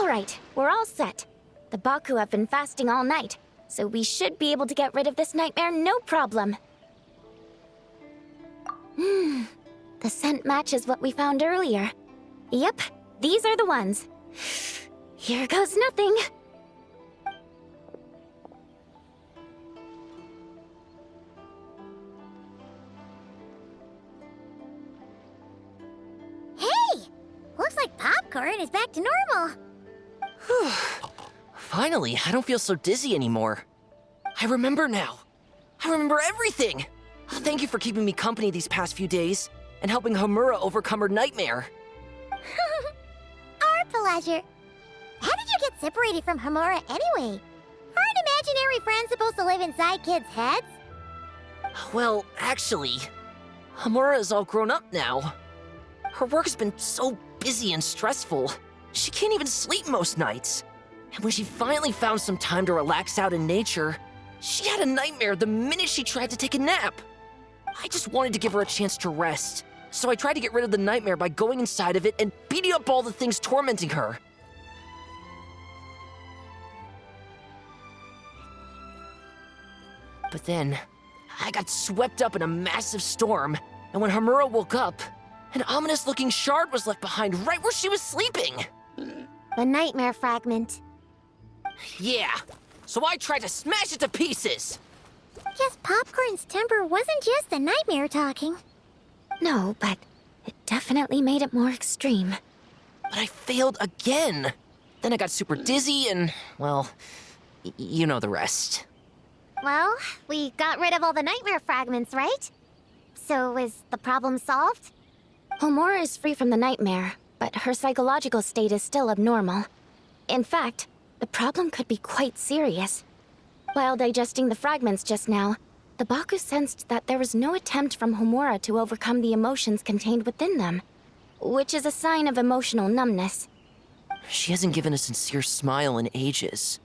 Alright, we're all set. The Baku have been fasting all night, so we should be able to get rid of this nightmare no problem. The scent matches what we found earlier. Yep, these are the ones. Here goes nothing. Hey! Looks like popcorn is back to normal. Finally, I don't feel so dizzy anymore. I remember now. I remember everything! Thank you for keeping me company these past few days and helping Homura overcome her nightmare. Our pleasure. How did you get separated from Homura anyway? Aren't imaginary friends supposed to live inside kids' heads? Well, actually, Homura is all grown up now. Her work's been so busy and stressful, she can't even sleep most nights. And when she finally found some time to relax out in nature, she had a nightmare the minute she tried to take a nap. I just wanted to give her a chance to rest, so I tried to get rid of the nightmare by going inside of it and beating up all the things tormenting her. But then, I got swept up in a massive storm, and when Homura woke up, an ominous-looking shard was left behind right where she was sleeping. The nightmare fragment. Yeah, so I tried to smash it to pieces. Guess Popcorn's temper wasn't just the nightmare talking. No, but it definitely made it more extreme. But I failed again. Then I got super dizzy and, well, you know the rest. Well, we got rid of all the nightmare fragments, right? So is the problem solved? Homura is free from the nightmare, but her psychological state is still abnormal. In fact, the problem could be quite serious. While digesting the fragments just now, the Baku sensed that there was no attempt from Homura to overcome the emotions contained within them, which is a sign of emotional numbness. She hasn't given a sincere smile in ages.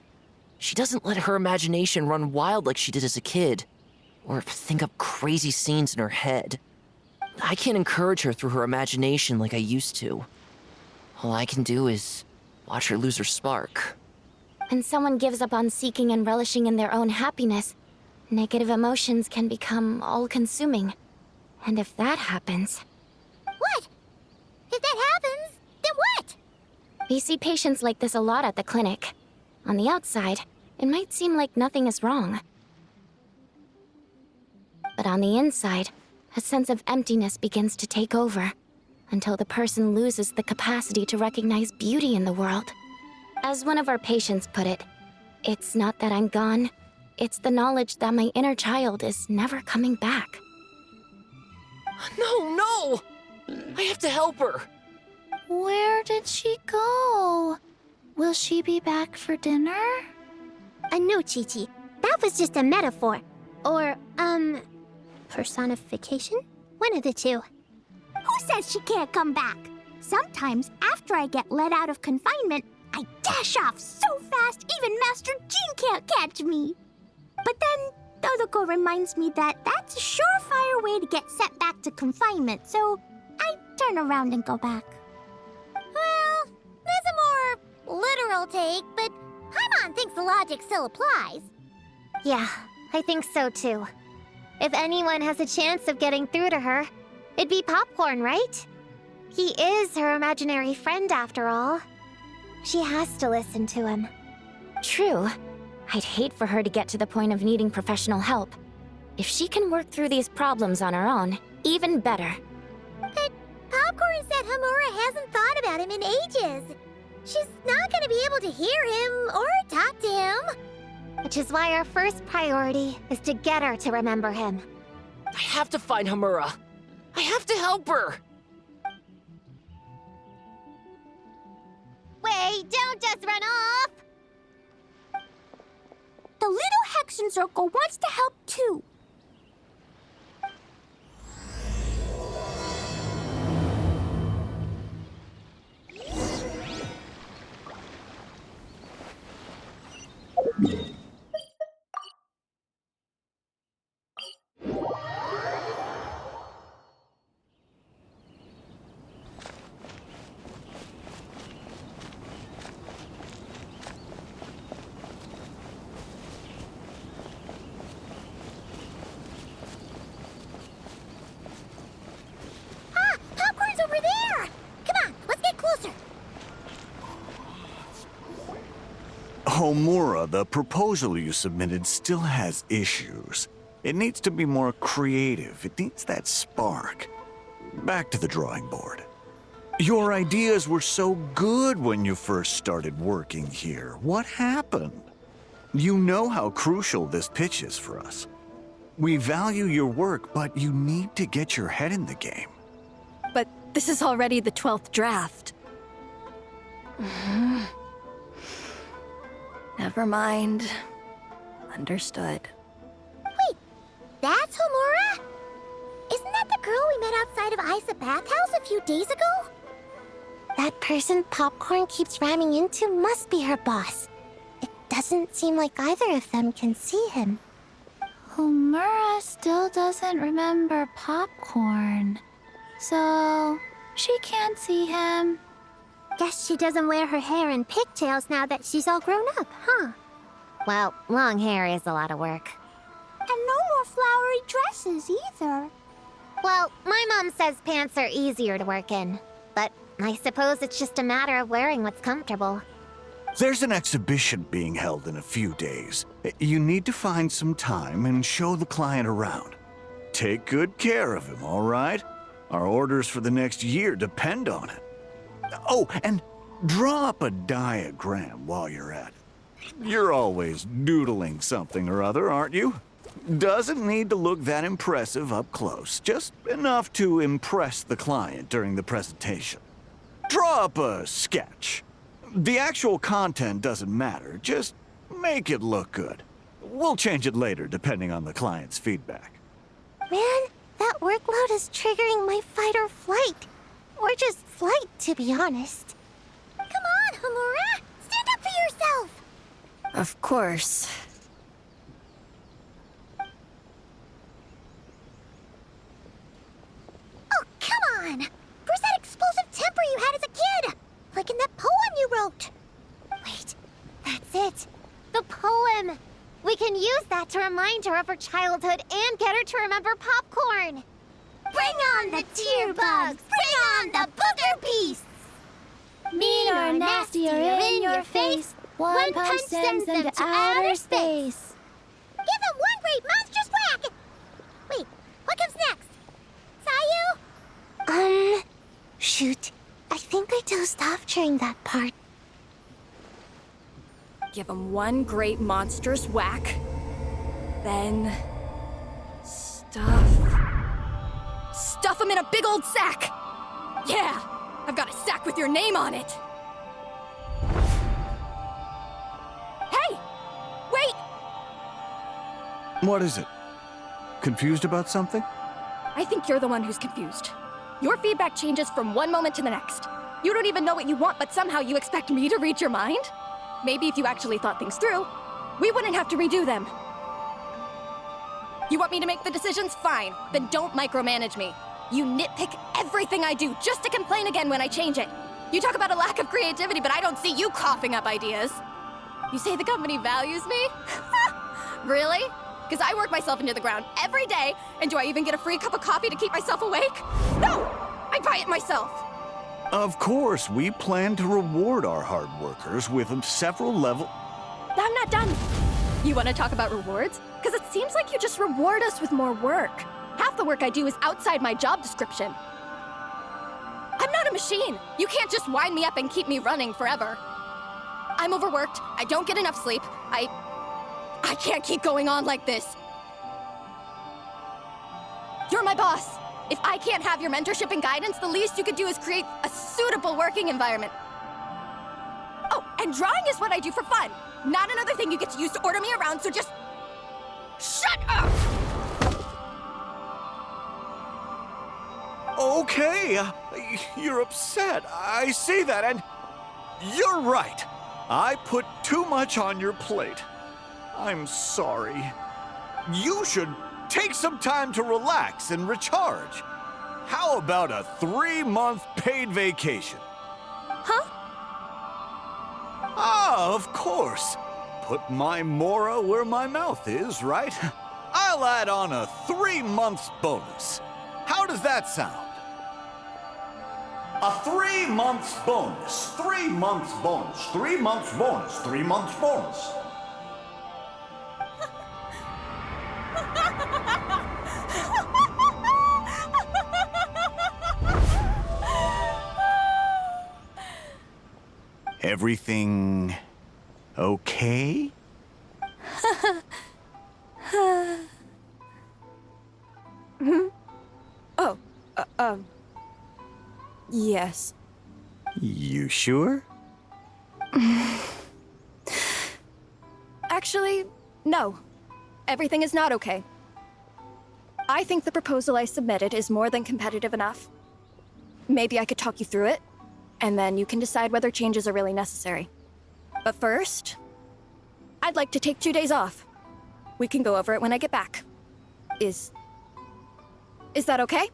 She doesn't let her imagination run wild like she did as a kid, or think up crazy scenes in her head. I can't encourage her through her imagination like I used to. All I can do is watch her lose her spark. When someone gives up on seeking and relishing in their own happiness, negative emotions can become all-consuming. And if that happens... What? If that happens, then what? We see patients like this a lot at the clinic. On the outside, it might seem like nothing is wrong. But on the inside, a sense of emptiness begins to take over, until the person loses the capacity to recognize beauty in the world. As one of our patients put it, it's not that I'm gone, it's the knowledge that my inner child is never coming back. No! I have to help her! Where did she go? Will she be back for dinner? No, Chi-Chi. That was just a metaphor. Or, personification? One of the two. Who says she can't come back? Sometimes, after I get let out of confinement, I dash off so fast even Master Jean can't catch me. But then, Todoko reminds me that that's a surefire way to get sent back to confinement, so I turn around and go back. Well, that's a more literal take, but Paimon thinks the logic still applies. Yeah, I think so too. If anyone has a chance of getting through to her, it'd be Popcorn, right? He is her imaginary friend after all. She has to listen to him. True. I'd hate for her to get to the point of needing professional help. If she can work through these problems on her own, even better. But Popcorn said Homura hasn't thought about him in ages. She's not gonna be able to hear him or talk to him. Which is why our first priority is to get her to remember him. I have to find Homura. I have to help her! Wait, don't just run off! The little Hexen Circle wants to help too. Homura, the proposal you submitted still has issues. It needs to be more creative. It needs that spark. Back to the drawing board. Your ideas were so good when you first started working here. What happened? You know how crucial this pitch is for us. We value your work, but you need to get your head in the game. But this is already the 12th draft. Never mind. Understood. Wait, that's Homura? Isn't that the girl we met outside of Isa Bathhouse a few days ago? That person Popcorn keeps ramming into must be her boss. It doesn't seem like either of them can see him. Homura still doesn't remember Popcorn. So, she can't see him. Guess she doesn't wear her hair in pigtails now that she's all grown up, huh? Well, long hair is a lot of work. And no more flowery dresses either. Well, my mom says pants are easier to work in. But I suppose it's just a matter of wearing what's comfortable. There's an exhibition being held in a few days. You need to find some time and show the client around. Take good care of him, all right? Our orders for the next year depend on it. Oh, and draw up a diagram while you're at it. You're always doodling something or other, aren't you? Doesn't need to look that impressive up close, just enough to impress the client during the presentation. Draw up a sketch. The actual content doesn't matter, just make it look good. We'll change it later depending on the client's feedback. Man, that workload is triggering my fight or flight. Or just flight, to be honest. Come on, Homura! Stand up for yourself! Of course. Oh, come on! Where's that explosive temper you had as a kid? Like in that poem you wrote. Wait, that's it. The poem. We can use that to remind her of her childhood and get her to remember Popcorn. Bring on the tear bugs! Bring on the booger beasts! Mean or nasty or in your face, one punch sends them to outer space. Give them one great monstrous whack! Wait, what comes next? Sayu? Shoot. I think I dozed off during that part. Give him one great monstrous whack. Then... Stuff him in a big old sack! Yeah! I've got a sack with your name on it! Hey! Wait! What is it? Confused about something? I think you're the one who's confused. Your feedback changes from one moment to the next. You don't even know what you want, but somehow you expect me to read your mind? Maybe if you actually thought things through, we wouldn't have to redo them. You want me to make the decisions? Fine. Then don't micromanage me. You nitpick everything I do just to complain again when I change it. You talk about a lack of creativity, but I don't see you coughing up ideas. You say the company values me? Really? Because I work myself into the ground every day, and do I even get a free cup of coffee to keep myself awake? No! I buy it myself! Of course, we plan to reward our hard workers with several level... I'm not done. You want to talk about rewards? Because it seems like you just reward us with more work. Half the work I do is outside my job description. I'm not a machine. You can't just wind me up and keep me running forever. I'm overworked. I don't get enough sleep. I can't keep going on like this. You're my boss. If I can't have your mentorship and guidance, the least you could do is create a suitable working environment. Oh, and drawing is what I do for fun. Not another thing you get to use to order me around, so just... shut up! Okay, you're upset. I see that, and you're right. I put too much on your plate. I'm sorry. You should take some time to relax and recharge. How about a 3-month paid vacation? Huh? Ah, of course. Put my Mora where my mouth is, right? I'll add on a 3 months bonus. How does that sound? A 3 months bonus. 3 months bonus. 3 months bonus. 3 months bonus. Everything okay? Oh, yes. You sure? Actually, no. Everything is not okay. I think the proposal I submitted is more than competitive enough. Maybe I could talk you through it, and then you can decide whether changes are really necessary. But first, I'd like to take 2 days off. We can go over it when I get back. Is that okay?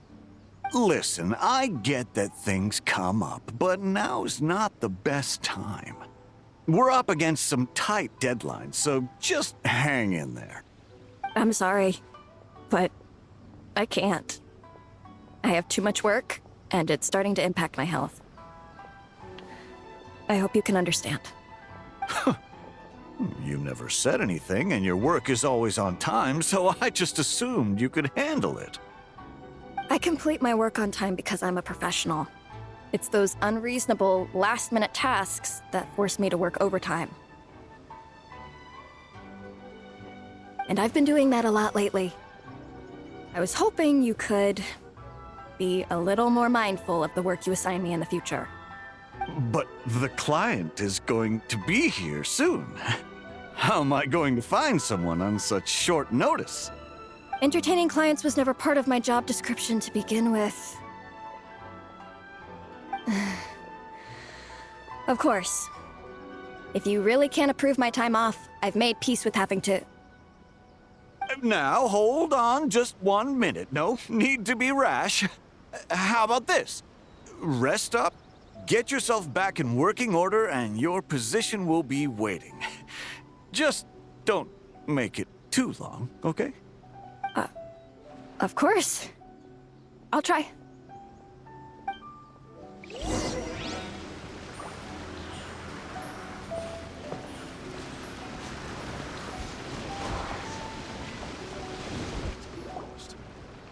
Listen, I get that things come up, but now's not the best time. We're up against some tight deadlines, so just hang in there. I'm sorry, but I can't. I have too much work, and it's starting to impact my health. I hope you can understand. You never said anything, and your work is always on time, so I just assumed you could handle it. I complete my work on time because I'm a professional. It's those unreasonable, last-minute tasks that force me to work overtime. And I've been doing that a lot lately. I was hoping you could be a little more mindful of the work you assign me in the future. But the client is going to be here soon. How am I going to find someone on such short notice? Entertaining clients was never part of my job description to begin with. Of course. If you really can't approve my time off, I've made peace with having to... Now, hold on just 1 minute. No need to be rash. How about this? Rest up, get yourself back in working order, and your position will be waiting. Just don't make it too long, okay? Of course. I'll try.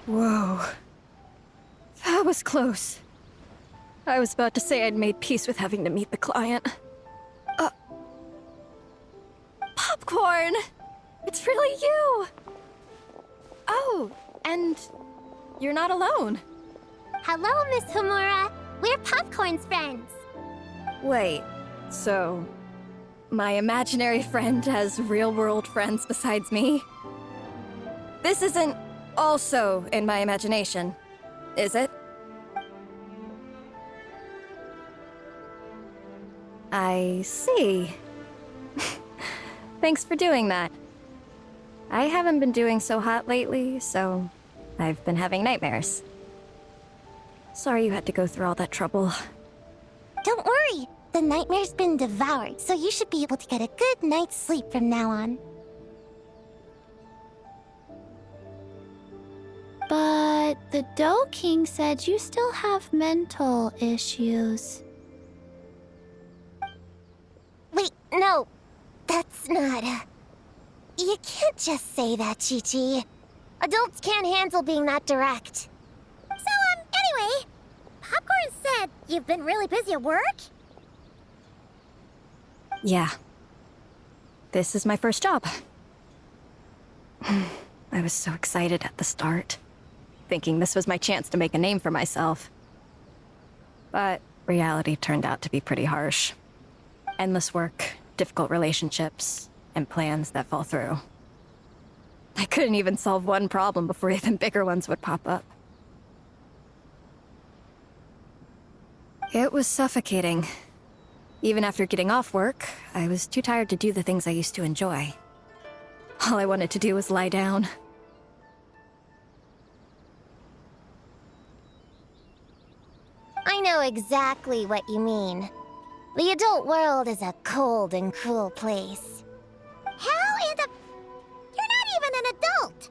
Whoa. That was close. I was about to say I'd made peace with having to meet the client. Popcorn! It's really you! Oh, and you're not alone. Hello, Miss Homura. We're Popcorn's friends. Wait, so my imaginary friend has real-world friends besides me? This isn't also in my imagination, is it? I see. Thanks for doing that. I haven't been doing so hot lately, so I've been having nightmares. Sorry you had to go through all that trouble. Don't worry. The nightmare's been devoured, so you should be able to get a good night's sleep from now on. But the Dough King said you still have mental issues. Wait, no. That's not... You can't just say that, Chi-Chi. Adults can't handle being that direct. So, anyway, Popcorn said you've been really busy at work? Yeah. This is my first job. I was so excited at the start, thinking this was my chance to make a name for myself. But reality turned out to be pretty harsh. Endless work, difficult relationships, and plans that fall through. I couldn't even solve one problem before even bigger ones would pop up. It was suffocating. Even after getting off work, I was too tired to do the things I used to enjoy. All I wanted to do was lie down. I know exactly what you mean. The adult world is a cold and cruel place. How in the... You're not even an adult!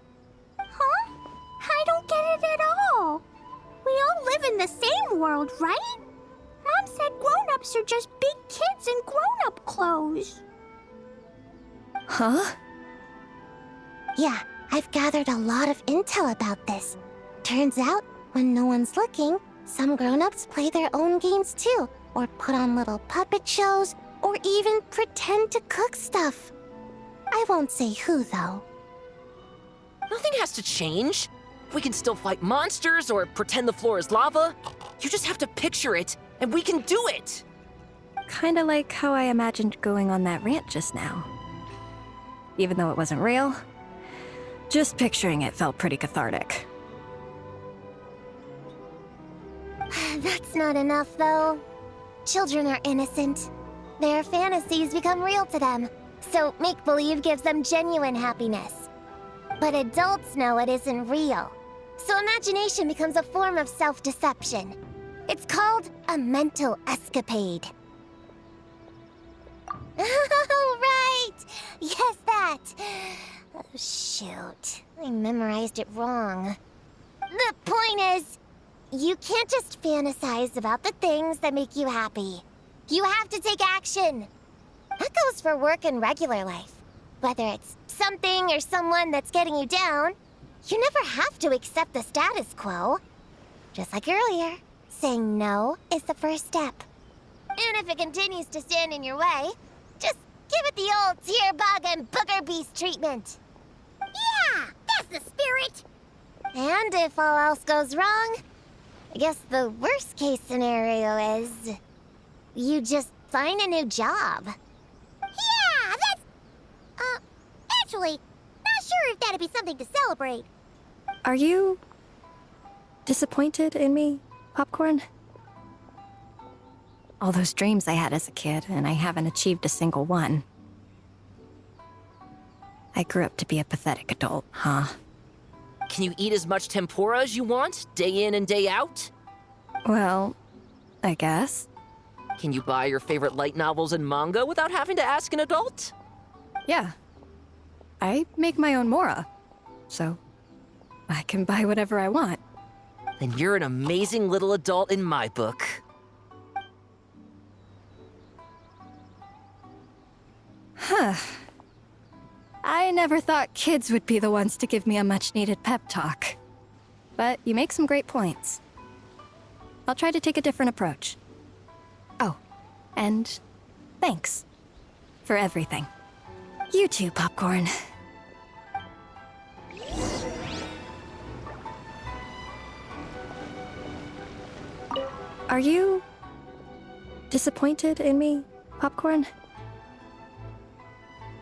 Huh? I don't get it at all. We all live in the same world, right? Mom said grown-ups are just big kids in grown-up clothes. Huh? Yeah, I've gathered a lot of intel about this. Turns out, when no one's looking, some grown-ups play their own games too, or put on little puppet shows, or even pretend to cook stuff. I won't say who, though. Nothing has to change. We can still fight monsters or pretend the floor is lava. You just have to picture it, and we can do it! Kinda like how I imagined going on that rant just now. Even though it wasn't real, just picturing it felt pretty cathartic. That's not enough, though. Children are innocent. Their fantasies become real to them, so make-believe gives them genuine happiness. But adults know it isn't real, so imagination becomes a form of self-deception. It's called a mental escapade. Oh, right! Yes, that! Oh, shoot. I memorized it wrong. The point is, you can't just fantasize about the things that make you happy. You have to take action. That goes for work and regular life. Whether it's something or someone that's getting you down, you never have to accept the status quo. Just like earlier, saying no is the first step. And if it continues to stand in your way, just give it the old tear bug and booger beast treatment. Yeah, that's the spirit. And if all else goes wrong, I guess the worst case scenario is you just find a new job. Yeah, that's... actually, not sure if that'd be something to celebrate. Are you disappointed in me, Popcorn? All those dreams I had as a kid, and I haven't achieved a single one. I grew up to be a pathetic adult, huh? Can you eat as much tempura as you want, day in and day out? Well, I guess. Can you buy your favorite light novels and manga without having to ask an adult? Yeah. I make my own mora, so I can buy whatever I want. Then you're an amazing little adult in my book. Huh. I never thought kids would be the ones to give me a much-needed pep talk. But you make some great points. I'll try to take a different approach. Oh, and thanks for everything. You too, Popcorn. Are you disappointed in me, Popcorn?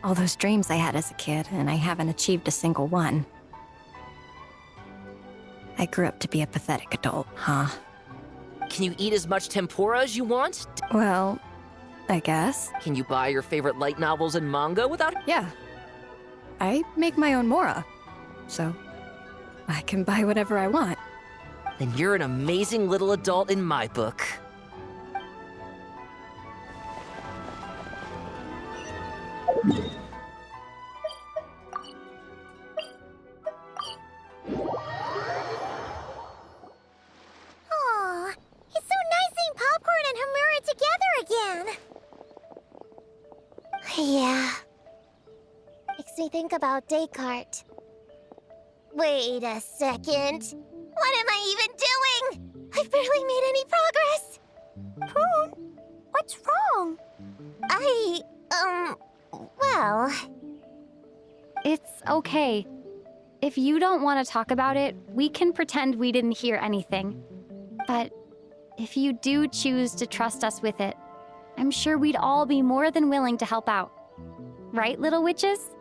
All those dreams I had as a kid, and I haven't achieved a single one. I grew up to be a pathetic adult, huh? Can you eat as much tempura as you want? Well, I guess. Can you buy your favorite light novels and manga without... Yeah. I make my own mora, so I can buy whatever I want. Then you're an amazing little adult in my book. Aw, it's so nice seeing Popcorn and Hamura together again. Yeah. Makes me think about Descartes. Wait a second. What am I even doing? I've barely made any progress. Prune, what's wrong? Well... It's okay. If you don't want to talk about it, we can pretend we didn't hear anything. But if you do choose to trust us with it, I'm sure we'd all be more than willing to help out. Right, little witches?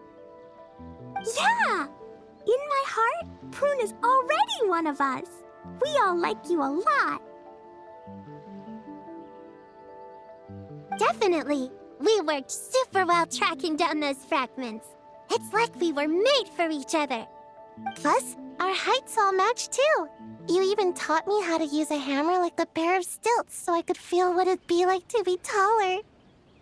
Yeah! In my heart, Prune is already one of us. We all like you a lot. Definitely. We worked super well tracking down those fragments. It's like we were made for each other. Plus, our heights all match too. You even taught me how to use a hammer like a pair of stilts so I could feel what it'd be like to be taller.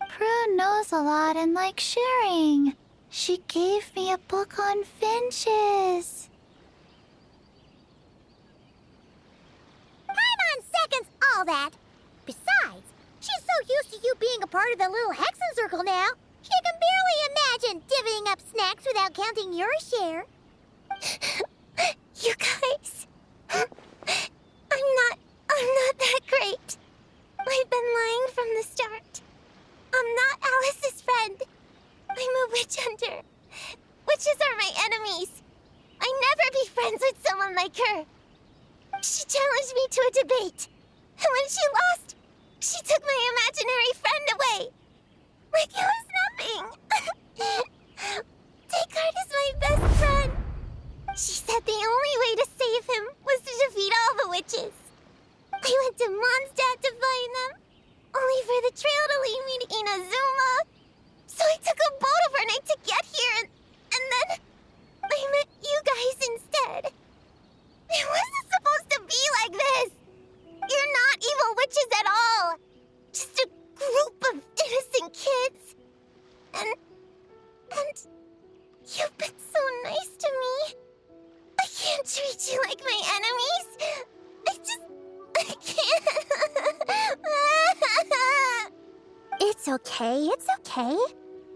Prune knows a lot and likes sharing. She gave me a book on finches. Time on seconds, all that. Besides, part of the little Hexen Circle now. She can barely imagine divvying up snacks without counting your share. You guys, I'm not that great. I've been lying from the start. I'm not Alice's friend. I'm a witch hunter. Witches are my enemies. I never be friends with someone like her. She challenged me to a debate, and when she lost, she took my imaginary friend away. Like it was nothing. Descartes is my best friend. She said the only way to save him was to defeat all the witches. I went to Mondstadt to find them, only for the trail to lead me to Inazuma. So I took a boat overnight to get here, and then I met you guys instead. It wasn't supposed to be like this. You're not evil witches at all. Just a group of innocent kids. And you've been so nice to me. I can't treat you like my enemies. I can't. It's okay.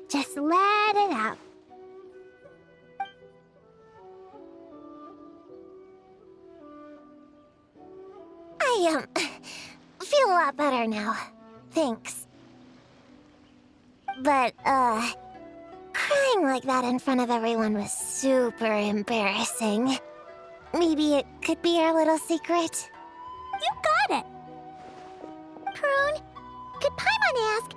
Just let it out. I feel a lot better now. Thanks. But, crying like that in front of everyone was super embarrassing. Maybe it could be our little secret? You got it. Prune, could Paimon ask,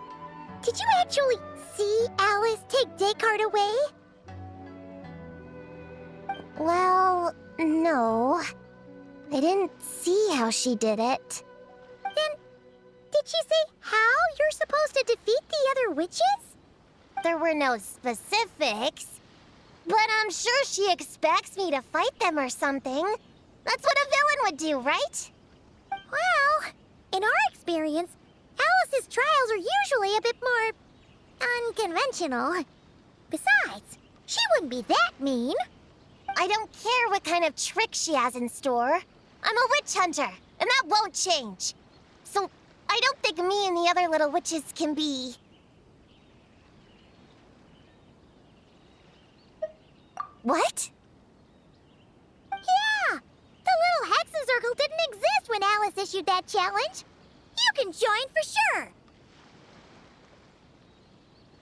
did you actually see Alice take Descartes away? Well, no. I didn't see how she did it. Then, did she say how you're supposed to defeat the other witches? There were no specifics. But I'm sure she expects me to fight them or something. That's what a villain would do, right? Well, in our experience, Alice's trials are usually a bit more unconventional. Besides, she wouldn't be that mean. I don't care what kind of trick she has in store. I'm a witch hunter, and that won't change. So I don't think me and the other little witches can be... What? Yeah! The little Hexen Circle didn't exist when Alice issued that challenge. You can join for sure.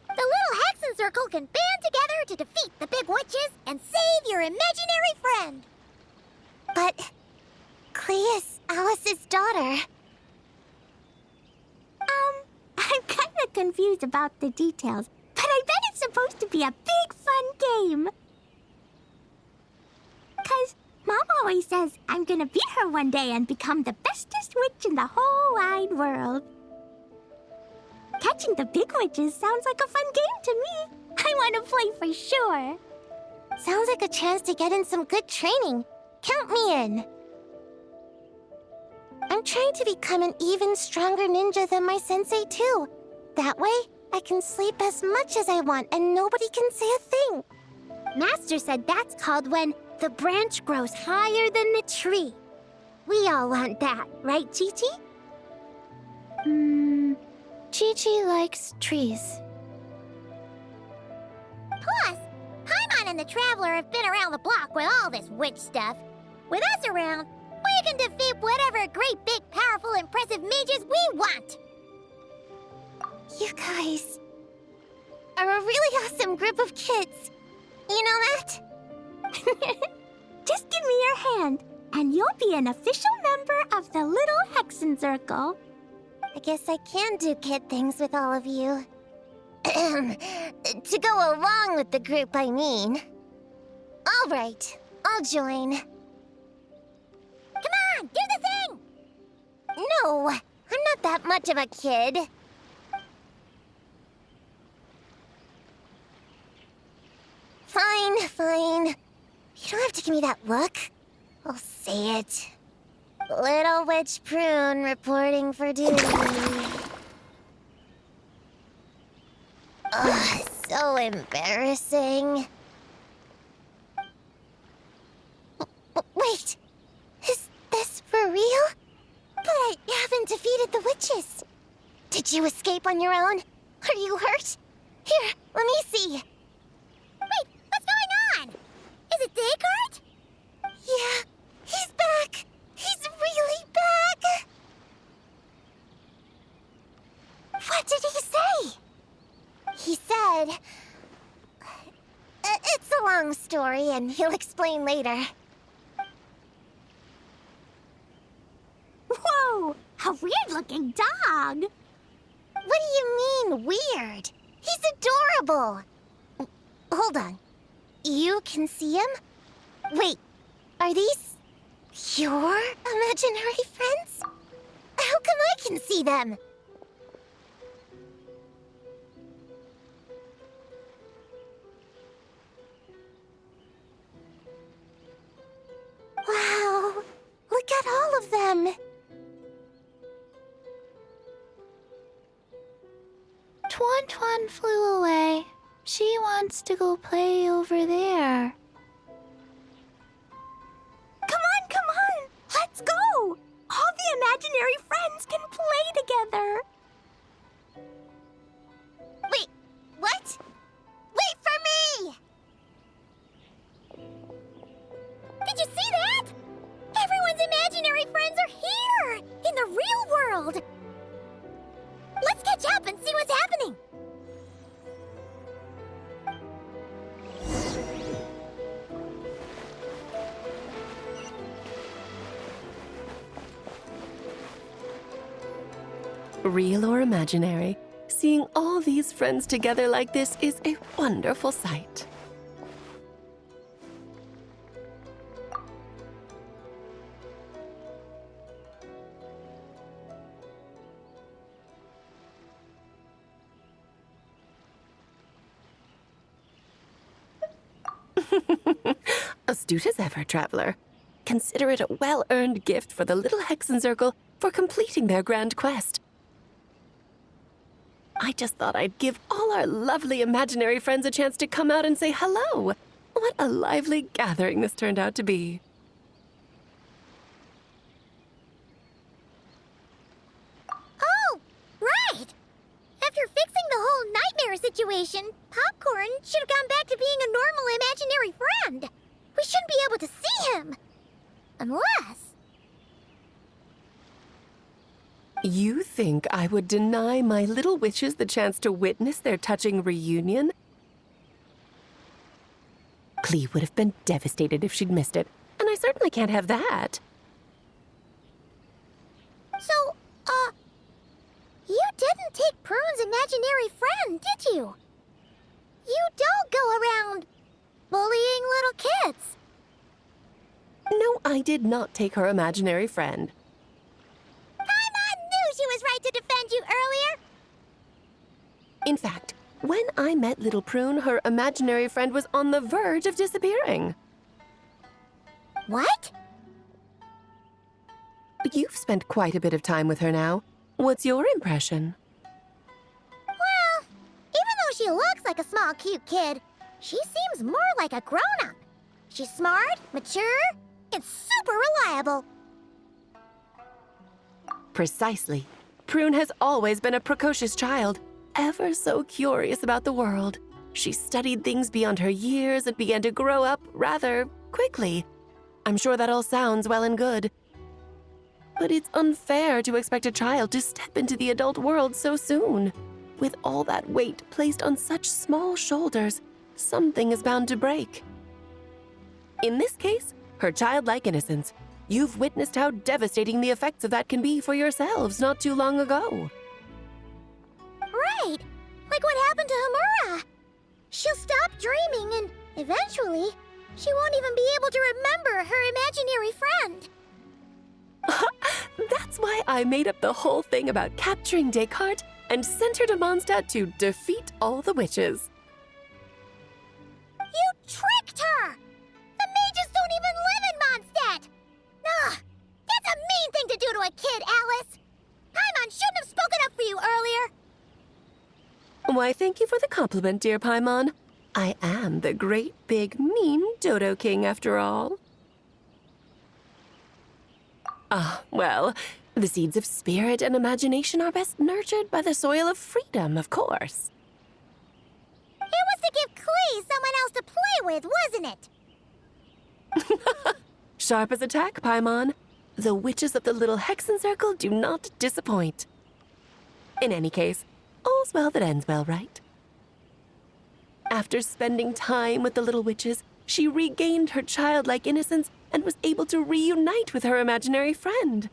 The little Hexen Circle can band together to defeat the big witches and save your imaginary friend. But... Clea's Alice's daughter. I'm kind of confused about the details, but I bet it's supposed to be a big fun game. 'Cause Mom always says I'm gonna beat her one day and become the bestest witch in the whole wide world. Catching the big witches sounds like a fun game to me. I want to play for sure. Sounds like a chance to get in some good training. Count me in. I'm trying to become an even stronger ninja than my sensei, too. That way, I can sleep as much as I want and nobody can say a thing. Master said that's called when the branch grows higher than the tree. We all want that, right, Chi-Chi? Chi-Chi likes trees. Plus, Paimon and the Traveler have been around the block with all this witch stuff. With us around, we can defeat whatever great, big, powerful, impressive mages we want. You guys are a really awesome group of kids. You know that? Just give me your hand, and you'll be an official member of the Little Hexen Circle. I guess I can do kid things with all of you. To go along with the group, I mean. All right, I'll join. Come on, do the thing! No, I'm not that much of a kid. Fine. You don't have to give me that look. I'll say it. Little Witch Prune reporting for duty. Ugh, so embarrassing. Wait, is this for real? But I haven't defeated the witches. Did you escape on your own? Are you hurt? Here, let me see. Wait, what's going on? Is it Descartes? Yeah, he's back. He's really back. What did he say? He said... It's a long story, and he'll explain later. Whoa, a weird-looking dog. What do you mean, weird? He's adorable. Hold on. You can see him? Wait, are these your imaginary friends? How come I can see them? Wow, look at all of them. Tuan Tuan flew away. She wants to go play over there. Come on, let's go. All the imaginary friends can play together. Wait, what? Wait for me! Did you see that? Everyone's imaginary friends are here, in the real world. Let's catch up and see what's happening. Real or imaginary, seeing all these friends together like this is a wonderful sight. Astute as ever, traveler. Consider it a well-earned gift for the little Hexen Circle for completing their grand quest. I just thought I'd give all our lovely imaginary friends a chance to come out and say hello. What a lively gathering this turned out to be. Oh, right. After fixing the whole nightmare situation, Popcorn should have gone back to being a normal imaginary friend. We shouldn't be able to see him. Unless... You think I would deny my little witches the chance to witness their touching reunion? Clee would have been devastated if she'd missed it, and I certainly can't have that. So, you didn't take Prune's imaginary friend, did you? You don't go around bullying little kids. No, I did not take her imaginary friend. Paimon knew she was right to defend you earlier. In fact, when I met little Prune, her imaginary friend was on the verge of disappearing. What? You've spent quite a bit of time with her now. What's your impression? Well, even though she looks like a small, cute kid, she seems more like a grown-up. She's smart, mature, and super reliable. Precisely. Prune has always been a precocious child, ever so curious about the world. She studied things beyond her years and began to grow up rather quickly. I'm sure that all sounds well and good. But it's unfair to expect a child to step into the adult world so soon. With all that weight placed on such small shoulders, something is bound to break. In this case, her childlike innocence. You've witnessed how devastating the effects of that can be for yourselves not too long ago. Right, like what happened to Hamura. She'll stop dreaming and eventually, she won't even be able to remember her imaginary friend. That's why I made up the whole thing about capturing Descartes and sent her to Mondstadt to defeat all the witches. You tricked her! The mages don't even live in Mondstadt! Ugh, that's a mean thing to do to a kid, Alice! Paimon shouldn't have spoken up for you earlier! Why, thank you for the compliment, dear Paimon. I am the great, big, mean Dodo King, after all. Ah, well, The seeds of spirit and imagination are best nurtured by the soil of freedom, of course. It was to give Clee someone else to play with, wasn't it? Sharp as a tack, Paimon. The witches of the Little Hexen Circle do not disappoint. In any case, all's well that ends well, right? After spending time with the little witches, she regained her childlike innocence and was able to reunite with her imaginary friend.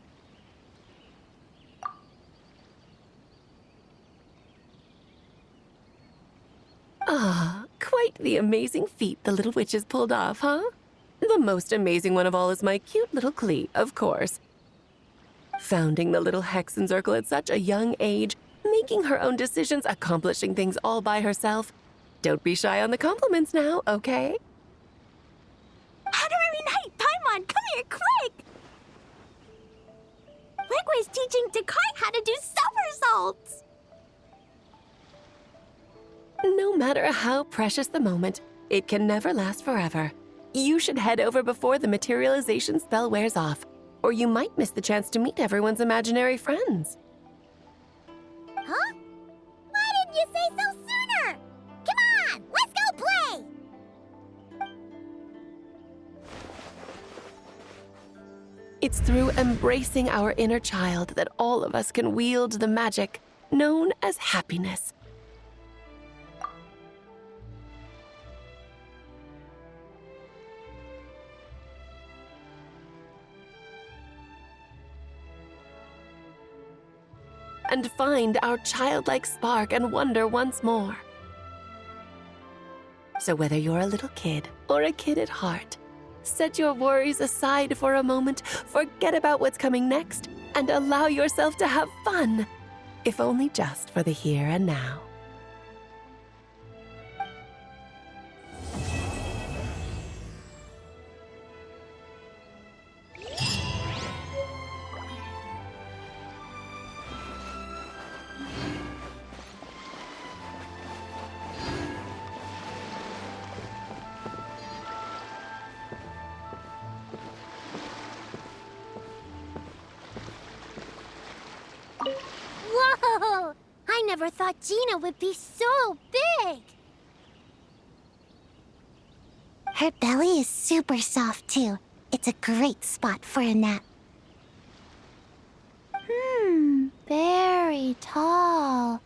Ah, quite the amazing feat the little witches pulled off, huh? The most amazing one of all is my cute little Clee, of course. Founding the Little Hexen Circle at such a young age, making her own decisions, accomplishing things all by herself. Don't be shy on the compliments now, okay? How to reunite! Paimon, come here, quick! Wigway's teaching Dakai how to do somersaults! No matter how precious the moment, it can never last forever. You should head over before the materialization spell wears off, or you might miss the chance to meet everyone's imaginary friends. Huh? Why didn't you say so sooner? Come on, let's go play! It's through embracing our inner child that all of us can wield the magic known as happiness. And find our childlike spark and wonder once more. So whether you're a little kid or a kid at heart, set your worries aside for a moment, forget about what's coming next, and allow yourself to have fun, if only just for the here and now. Whoa! I never thought Gina would be so big! Her belly is super soft, too. It's a great spot for a nap. Very tall.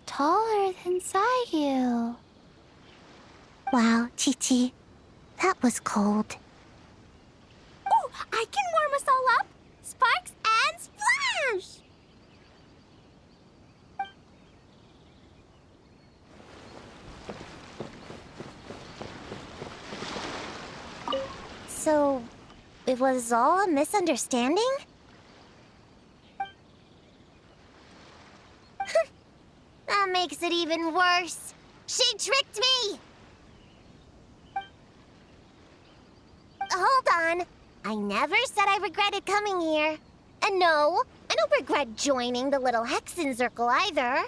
Taller than Sayu. Wow, Chi-Chi. That was cold. Oh, I can warm us all up! Sparks and splash! So, it was all a misunderstanding? That makes it even worse. She tricked me! Hold on. I never said I regretted coming here. And no, I don't regret joining the Little Hexen Circle either.